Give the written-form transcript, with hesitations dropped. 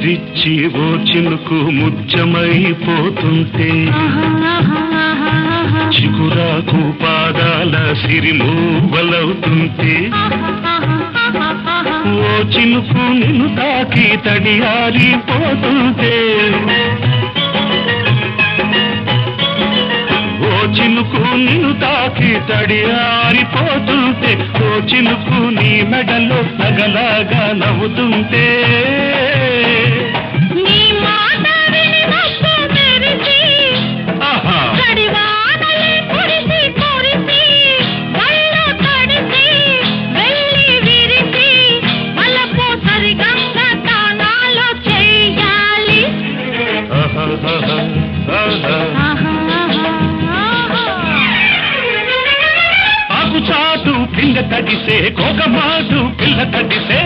ముద్దిచ్చి ఓ చినుకు ముత్యమైపోతుంటే చిగురాకు పాదాల సిరిమూవలవుతుంటే ఓ చినుకు నిన్ను తాకి తడియారిపోతుంటే ఓ చినుకు నిన్ను తాకి తడియారిపోతుంటే ఓ చినుకు నీ మెడలో నగలాగా నవ్వుతుంటే ఆకుచాటు పింగ తడిసే కోకమాటు పిల్ల తడిసే